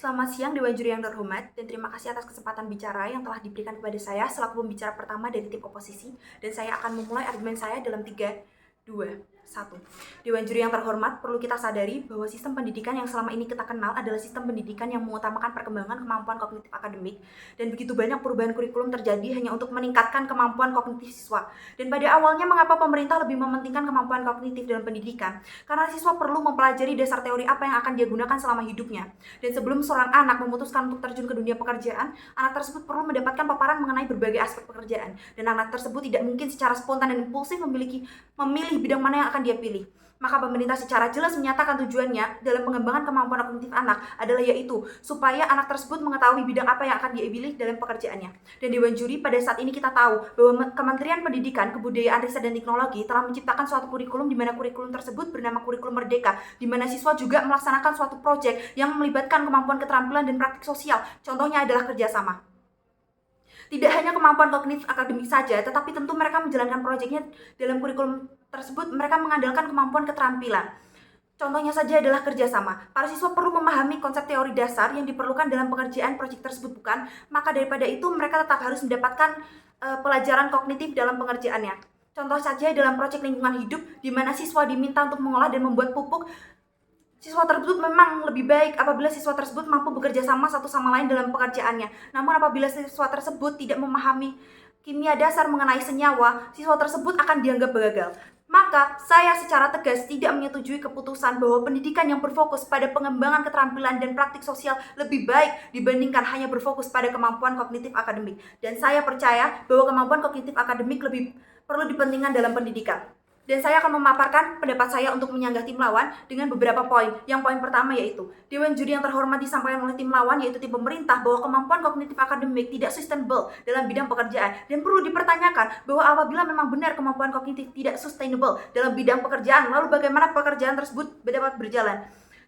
Selamat siang Dewan Juri yang terhormat, dan terima kasih atas kesempatan bicara yang telah diberikan kepada saya selaku pembicara pertama dari tim oposisi, dan saya akan memulai argumen saya dalam 3, 2, 1. Dewan Juri yang terhormat, perlu kita sadari bahwa sistem pendidikan yang selama ini kita kenal adalah sistem pendidikan yang mengutamakan perkembangan kemampuan kognitif akademik, dan begitu banyak perubahan kurikulum terjadi hanya untuk meningkatkan kemampuan kognitif siswa. Dan pada awalnya mengapa pemerintah lebih mementingkan kemampuan kognitif dalam pendidikan? Karena siswa perlu mempelajari dasar teori apa yang akan dia gunakan selama hidupnya. Dan sebelum seorang anak memutuskan untuk terjun ke dunia pekerjaan, anak tersebut perlu mendapatkan paparan mengenai berbagai aspek pekerjaan. Dan anak tersebut tidak mungkin secara spontan dan impulsif memilih bidang mana yang akan dia pilih. Maka pemerintah secara jelas menyatakan tujuannya dalam pengembangan kemampuan kognitif anak adalah yaitu supaya anak tersebut mengetahui bidang apa yang akan dia pilih dalam pekerjaannya. Dan Dewan Juri, pada saat ini kita tahu bahwa Kementerian Pendidikan, Kebudayaan, Riset, dan Teknologi telah menciptakan suatu kurikulum di mana kurikulum tersebut bernama kurikulum merdeka, di mana siswa juga melaksanakan suatu proyek yang melibatkan kemampuan keterampilan dan praktik sosial. Contohnya adalah kerjasama. Tidak hanya kemampuan kognitif akademik saja, tetapi tentu mereka menjalankan proyeknya dalam kurikulum tersebut, mereka mengandalkan kemampuan keterampilan. Contohnya saja adalah kerjasama. Para siswa perlu memahami konsep teori dasar yang diperlukan dalam pengerjaan proyek tersebut, bukan? Maka daripada itu mereka tetap harus mendapatkan pelajaran kognitif dalam pengerjaannya. Contoh saja dalam proyek lingkungan hidup, di mana siswa diminta untuk mengolah dan membuat pupuk. Siswa tersebut memang lebih baik apabila siswa tersebut mampu bekerja sama satu sama lain dalam pekerjaannya. Namun apabila siswa tersebut tidak memahami kimia dasar mengenai senyawa, siswa tersebut akan dianggap gagal. Maka saya secara tegas tidak menyetujui keputusan bahwa pendidikan yang berfokus pada pengembangan keterampilan dan praktik sosial lebih baik dibandingkan hanya berfokus pada kemampuan kognitif akademik. Dan saya percaya bahwa kemampuan kognitif akademik lebih perlu dipentingkan dalam pendidikan. Dan saya akan memaparkan pendapat saya untuk menyanggah tim lawan dengan beberapa poin. Yang poin pertama yaitu, Dewan Juri yang terhormat disampaikan oleh tim lawan yaitu tim pemerintah bahwa kemampuan kognitif akademik tidak sustainable dalam bidang pekerjaan. Dan perlu dipertanyakan bahwa apabila memang benar kemampuan kognitif tidak sustainable dalam bidang pekerjaan, lalu bagaimana pekerjaan tersebut dapat berjalan?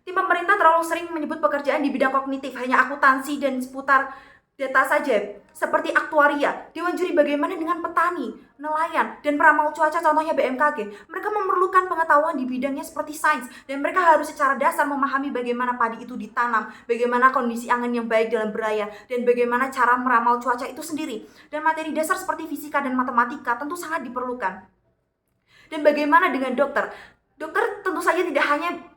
Tim pemerintah terlalu sering menyebut pekerjaan di bidang kognitif hanya akuntansi dan seputar data saja, seperti aktuaria. Dewan Juri, bagaimana dengan petani, nelayan, dan peramal cuaca, contohnya BMKG? Mereka memerlukan pengetahuan di bidangnya seperti sains, dan mereka harus secara dasar memahami bagaimana padi itu ditanam, bagaimana kondisi angin yang baik dalam berlayar, dan bagaimana cara meramal cuaca itu sendiri. Dan materi dasar seperti fisika dan matematika tentu sangat diperlukan. Dan bagaimana dengan dokter? Dokter tentu saja tidak hanya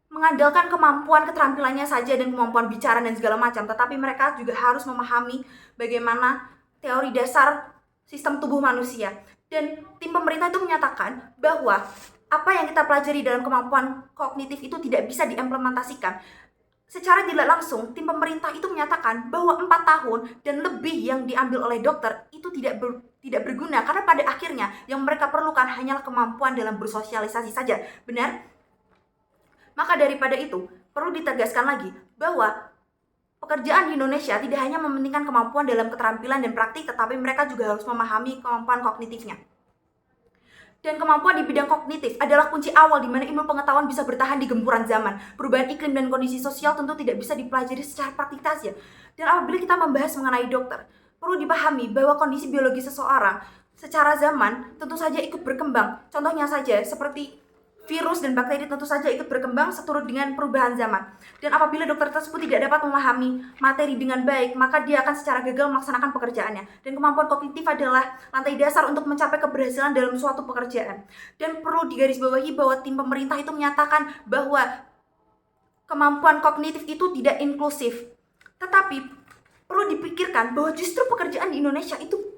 mengandalkan kemampuan keterampilannya saja dan kemampuan bicara dan segala macam, tetapi mereka juga harus memahami bagaimana teori dasar sistem tubuh manusia. Dan tim pemerintah itu menyatakan bahwa apa yang kita pelajari dalam kemampuan kognitif itu tidak bisa diimplementasikan. Secara tidak langsung, tim pemerintah itu menyatakan bahwa 4 tahun dan lebih yang diambil oleh dokter itu tidak berguna, karena pada akhirnya yang mereka perlukan hanyalah kemampuan dalam bersosialisasi saja. Benar? Maka daripada itu, perlu ditegaskan lagi bahwa pekerjaan di Indonesia tidak hanya mementingkan kemampuan dalam keterampilan dan praktik, tetapi mereka juga harus memahami kemampuan kognitifnya. Dan kemampuan di bidang kognitif adalah kunci awal di mana ilmu pengetahuan bisa bertahan di gempuran zaman. Perubahan iklim dan kondisi sosial tentu tidak bisa dipelajari secara praktik saja. Dan apabila kita membahas mengenai dokter, perlu dipahami bahwa kondisi biologi seseorang secara zaman tentu saja ikut berkembang. Contohnya saja seperti virus dan bakteri tentu saja ikut berkembang seturut dengan perubahan zaman. Dan apabila dokter tersebut tidak dapat memahami materi dengan baik, maka dia akan secara gagal melaksanakan pekerjaannya. Dan kemampuan kognitif adalah lantai dasar untuk mencapai keberhasilan dalam suatu pekerjaan. Dan perlu digarisbawahi bahwa tim pemerintah itu menyatakan bahwa kemampuan kognitif itu tidak inklusif. Tetapi perlu dipikirkan bahwa justru pekerjaan di Indonesia itu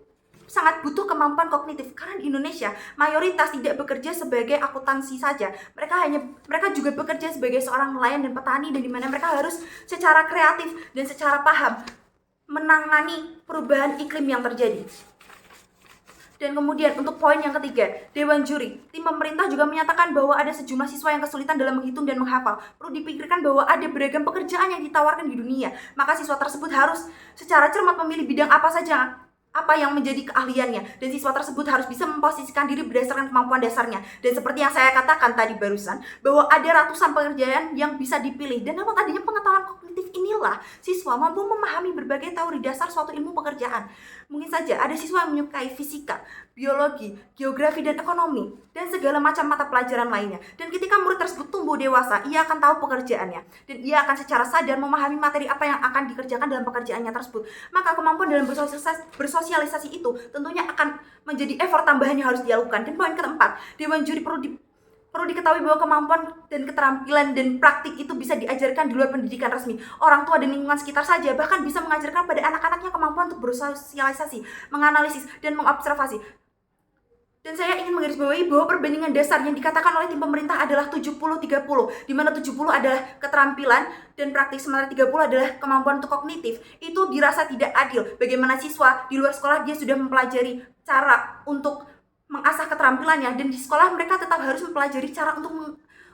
sangat butuh kemampuan kognitif, karena di Indonesia mayoritas tidak bekerja sebagai akuntansi saja. Mereka juga bekerja sebagai seorang nelayan dan petani, dan di mana mereka harus secara kreatif dan secara paham menangani perubahan iklim yang terjadi. Dan kemudian untuk poin yang ketiga, Dewan Juri, tim pemerintah juga menyatakan bahwa ada sejumlah siswa yang kesulitan dalam menghitung dan menghafal. Perlu dipikirkan bahwa ada beragam pekerjaan yang ditawarkan di dunia, maka siswa tersebut harus secara cermat memilih bidang apa saja, apa yang menjadi keahliannya, dan siswa tersebut harus bisa memposisikan diri berdasarkan kemampuan dasarnya. Dan seperti yang saya katakan tadi barusan, bahwa ada ratusan pekerjaan yang bisa dipilih, dan namun adanya pengetahuan kognitif inilah adalah siswa mampu memahami berbagai teori dasar suatu ilmu pekerjaan. Mungkin saja ada siswa yang menyukai fisika, biologi, geografi, dan ekonomi, dan segala macam mata pelajaran lainnya. Dan ketika murid tersebut tumbuh dewasa, ia akan tahu pekerjaannya, dan ia akan secara sadar memahami materi apa yang akan dikerjakan dalam pekerjaannya tersebut. Maka kemampuan dalam bersosialisasi itu tentunya akan menjadi effort tambahan yang harus dilakukan. Dan poin keempat, Dewan Juri perlu diketahui bahwa kemampuan dan keterampilan dan praktik itu bisa diajarkan di luar pendidikan resmi. Orang tua dan lingkungan sekitar saja bahkan bisa mengajarkan pada anak-anaknya kemampuan untuk bersosialisasi, menganalisis, dan mengobservasi. Dan saya ingin menggarisbawahi bahwa perbandingan dasar yang dikatakan oleh tim pemerintah adalah 70-30, di mana 70 adalah keterampilan dan praktik, sementara 30 adalah kemampuan untuk kognitif. Itu dirasa tidak adil. Bagaimana siswa di luar sekolah dia sudah mempelajari cara untuk mengasah keterampilannya, dan di sekolah mereka tetap harus mempelajari cara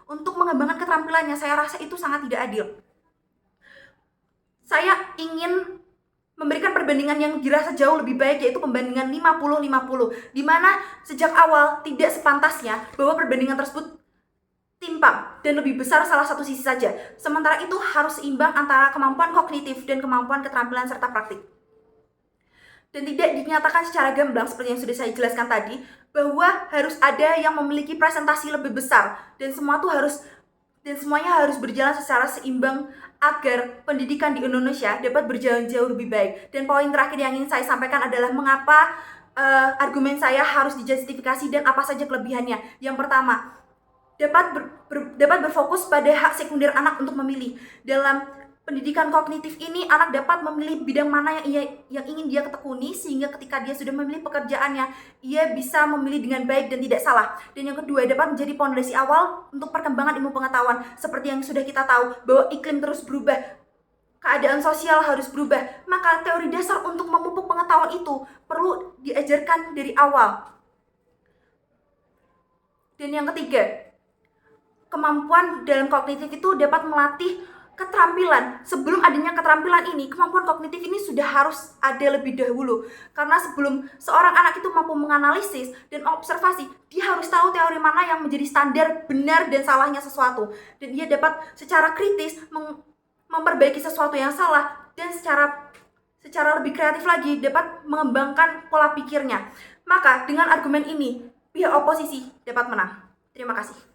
untuk mengembangkan keterampilannya. Saya rasa itu sangat tidak adil. Saya ingin memberikan perbandingan yang dirasa jauh lebih baik, yaitu pembandingan 50-50, di mana sejak awal tidak sepantasnya bahwa perbandingan tersebut timpang dan lebih besar salah satu sisi saja. Sementara itu harus seimbang antara kemampuan kognitif dan kemampuan keterampilan serta praktik. Dan tidak dinyatakan secara gamblang seperti yang sudah saya jelaskan tadi, bahwa harus ada yang memiliki presentasi lebih besar, dan semuanya harus berjalan secara seimbang agar pendidikan di Indonesia dapat berjalan jauh lebih baik. Dan poin terakhir yang ingin saya sampaikan adalah mengapa argumen saya harus dijustifikasi dan apa saja kelebihannya. Yang pertama, dapat berfokus pada hak sekunder anak untuk memilih. Dalam pendidikan kognitif ini, anak dapat memilih bidang mana yang ingin dia tekuni, sehingga ketika dia sudah memilih pekerjaannya, ia bisa memilih dengan baik dan tidak salah. Dan yang kedua, dapat menjadi pondasi awal untuk perkembangan ilmu pengetahuan. Seperti yang sudah kita tahu, bahwa iklim terus berubah, keadaan sosial harus berubah, maka teori dasar untuk memupuk pengetahuan itu perlu diajarkan dari awal. Dan yang ketiga, kemampuan dalam kognitif itu dapat melatih keterampilan. Sebelum adanya keterampilan ini, kemampuan kognitif ini sudah harus ada lebih dahulu. Karena sebelum seorang anak itu mampu menganalisis dan observasi, dia harus tahu teori mana yang menjadi standar benar dan salahnya sesuatu. Dan dia dapat secara kritis memperbaiki sesuatu yang salah, dan secara lebih kreatif lagi dapat mengembangkan pola pikirnya. Maka dengan argumen ini, pihak oposisi dapat menang. Terima kasih.